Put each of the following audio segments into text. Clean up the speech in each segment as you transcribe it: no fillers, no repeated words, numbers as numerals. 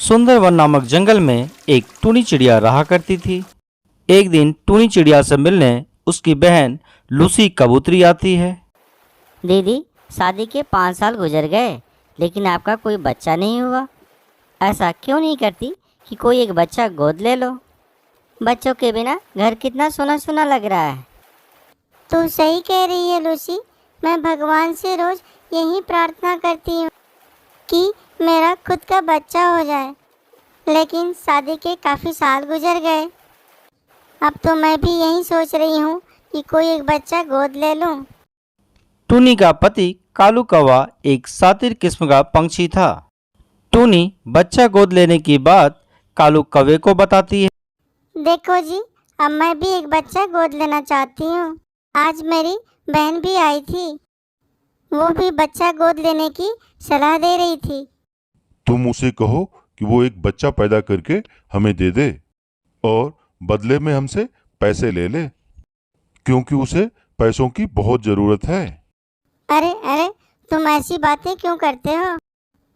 सुंदरवन नामक जंगल में एक टूनी चिड़िया रहा करती थी। एक दिन टूनी चिड़िया से मिलने उसकी बहन लूसी कबूतरी आती है। दीदी, शादी के 5 साल गुजर गए लेकिन आपका कोई बच्चा नहीं हुआ। ऐसा क्यों नहीं करती कि कोई एक बच्चा गोद ले लो। बच्चों के बिना घर कितना सुना सुना लग रहा है। तू सही कह रही है लूसी। मैं भगवान से रोज यही प्रार्थना करती हूँ कि मेरा खुद का बच्चा हो जाए, लेकिन शादी के काफ़ी साल गुजर गए। अब तो मैं भी यही सोच रही हूँ कि कोई एक बच्चा गोद ले लूँ। टूनी का पति कालू कौवा एक शातिर किस्म का पंछी था। टूनी बच्चा गोद लेने की बात कालू कौवे को बताती है। देखो जी, अब मैं भी एक बच्चा गोद लेना चाहती हूँ। आज मेरी बहन भी आई थी, वो भी बच्चा गोद लेने की सलाह दे रही थी। तुम उसे कहो कि वो एक बच्चा पैदा करके हमें दे दे और बदले में हमसे पैसे ले ले, क्योंकि उसे पैसों की बहुत ज़रूरत है। अरे अरे, तुम ऐसी बातें क्यों करते हो?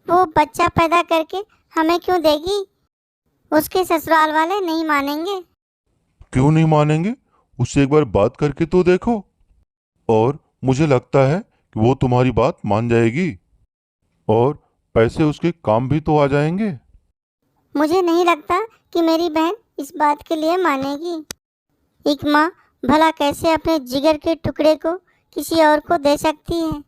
वो बच्चा पैदा करके हमें क्यों देगी? उसके ससुराल वाले नहीं मानेंगे। क्यों नहीं मानेंगे? उससे एक बार बात करके तो देखो, और मुझे लगता है कि वो तुम्हारी बात मान जाएगी और पैसे उसके काम भी तो आ जाएंगे। मुझे नहीं लगता कि मेरी बहन इस बात के लिए मानेगी। एक माँ भला कैसे अपने जिगर के टुकड़े को किसी और को दे सकती है?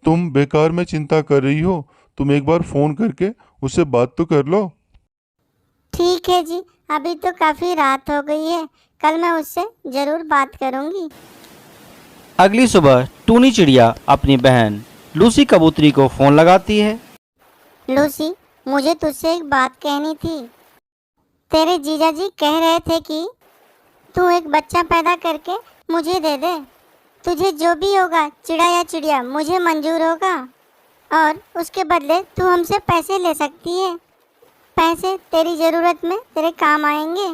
तुम बेकार में चिंता कर रही हो। तुम एक बार फ़ोन करके उससे बात तो कर लो। ठीक है जी, अभी तो काफ़ी रात हो गई है, कल मैं उससे ज़रूर बात करूँगी। अगली सुबह टूनी चिड़िया अपनी बहन लूसी कबूतरी को फोन लगाती है। लूसी, मुझे तुझसे एक बात कहनी थी। तेरे जीजा जी कह रहे थे कि तू एक बच्चा पैदा करके मुझे दे दे। तुझे जो भी होगा, चिड़ा या चिड़िया, मुझे मंजूर होगा, और उसके बदले तू हमसे पैसे ले सकती है। पैसे तेरी ज़रूरत में तेरे काम आएंगे।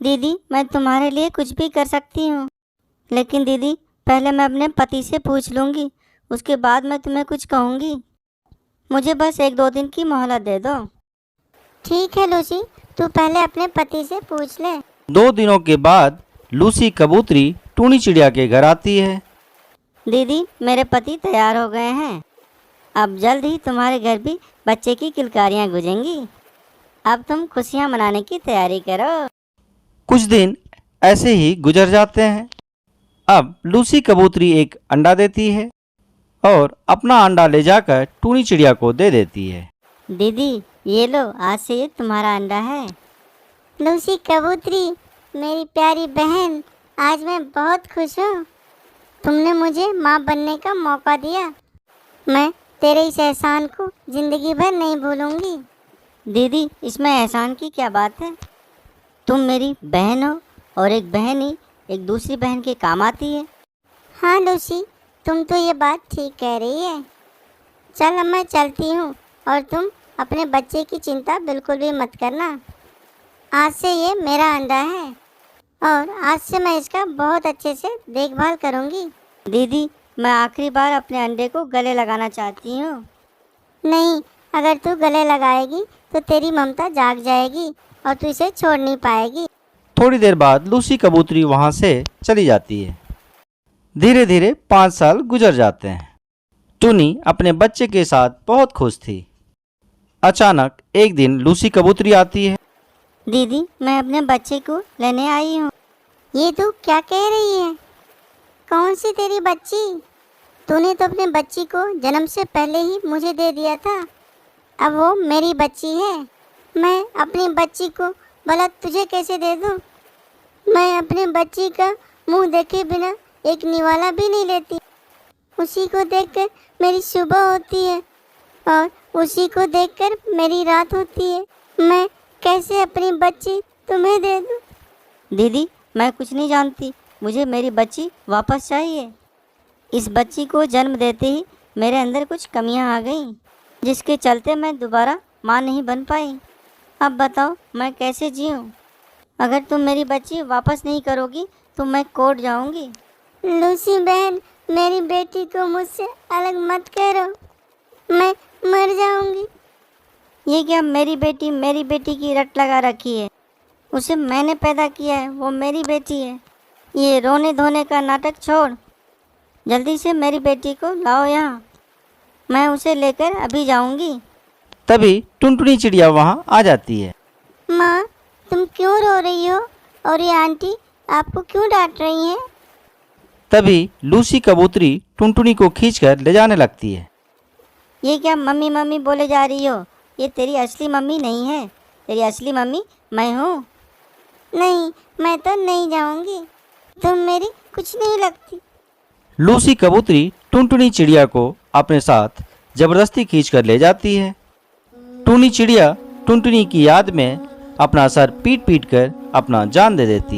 दीदी, मैं तुम्हारे लिए कुछ भी कर सकती हूँ, लेकिन दीदी पहले मैं अपने पति से पूछ लूँगी, उसके बाद मैं तुम्हें कुछ कहूँगी। मुझे बस 1-2 दिन की मोहलत दे दो। ठीक है लूसी, तू पहले अपने पति से पूछ ले। 2 दिनों के बाद लूसी कबूतरी टूनी चिड़िया के घर आती है। दीदी, मेरे पति तैयार हो गए हैं। अब जल्द ही तुम्हारे घर भी बच्चे की किलकारियाँ गूंजेंगी। अब तुम खुशियाँ मनाने की तैयारी करो। कुछ दिन ऐसे ही गुजर जाते हैं। अब लूसी कबूतरी एक अंडा देती है और अपना अंडा ले जाकर टूनी चिड़िया को दे देती है। दीदी, ये लो, आज से ये तुम्हारा अंडा है। लूसी कबूतरी, मेरी प्यारी बहन, आज मैं बहुत खुश हूँ। तुमने मुझे माँ बनने का मौका दिया। मैं तेरे इस एहसान को ज़िंदगी भर नहीं भूलूंगी। दीदी, इसमें एहसान की क्या बात है? तुम मेरी बहन हो और एक बहन ही एक दूसरी बहन के काम आती है। हाँ लूसी, तुम तो ये बात ठीक कह रही है। चल अब मैं चलती हूँ, और तुम अपने बच्चे की चिंता बिल्कुल भी मत करना। आज से ये मेरा अंडा है, और आज से मैं इसका बहुत अच्छे से देखभाल करूँगी। दीदी, मैं आखिरी बार अपने अंडे को गले लगाना चाहती हूँ। नहीं, अगर तू गले लगाएगी तो तेरी ममता जाग जाएगी और तू इसे छोड़ नहीं पाएगी। थोड़ी देर बाद लूसी कबूतरी वहां से चली जाती है। धीरे धीरे 5 साल गुजर जाते हैं। टूनी अपने बच्चे के साथ बहुत खुश थी। अचानक एक दिन लूसी कबूतरी आती है। दीदी, मैं अपने बच्चे को लेने आई हूँ। ये तू क्या कह रही है? कौन सी तेरी बच्ची? तूने तो अपने बच्ची को जन्म से पहले ही मुझे दे दिया था। अब वो मेरी बच्ची है। मैं अपनी बच्ची को भला तुझे कैसे दे दूँ? मैं अपने बच्ची का मुंह देखे बिना एक निवाला भी नहीं लेती। उसी को देखकर मेरी सुबह होती है और उसी को देखकर मेरी रात होती है। मैं कैसे अपनी बच्ची तुम्हें दे दूँ? दीदी, मैं कुछ नहीं जानती, मुझे मेरी बच्ची वापस चाहिए। इस बच्ची को जन्म देते ही मेरे अंदर कुछ कमियां आ गईं, जिसके चलते मैं दोबारा माँ नहीं बन पाई। अब बताओ मैं कैसे जीऊँ? अगर तुम मेरी बच्ची वापस नहीं करोगी तो मैं कोर्ट जाऊँगी। लूसी बहन, मेरी बेटी को मुझसे अलग मत करो, मैं मर जाऊंगी। ये क्या मेरी बेटी की रट लगा रखी है। उसे मैंने पैदा किया है, वो मेरी बेटी है। ये रोने धोने का नाटक छोड़, जल्दी से मेरी बेटी को लाओ यहाँ, मैं उसे लेकर अभी जाऊंगी। तभी टुनटुनी चिड़िया वहाँ आ जाती है। माँ, तुम क्यों रो रही हो? और ये आंटी आपको क्यों डांट रही हैं? तभी लूसी कबूतरी टुनटुनी को खींचकर ले जाने लगती है। ये क्या मम्मी मम्मी बोले जा रही हो? ये तेरी असली मम्मी नहीं है, तेरी असली मम्मी मैं हूँ। नहीं, मैं तो नहीं जाऊंगी, तुम मेरी कुछ नहीं लगती। लूसी कबूतरी टुनटुनी चिड़िया को अपने साथ जबरदस्ती खींचकर ले जाती है। टुनी चिड़िया टुनटुनी की याद में अपना सर पीट पीट कर अपना जान दे देती है।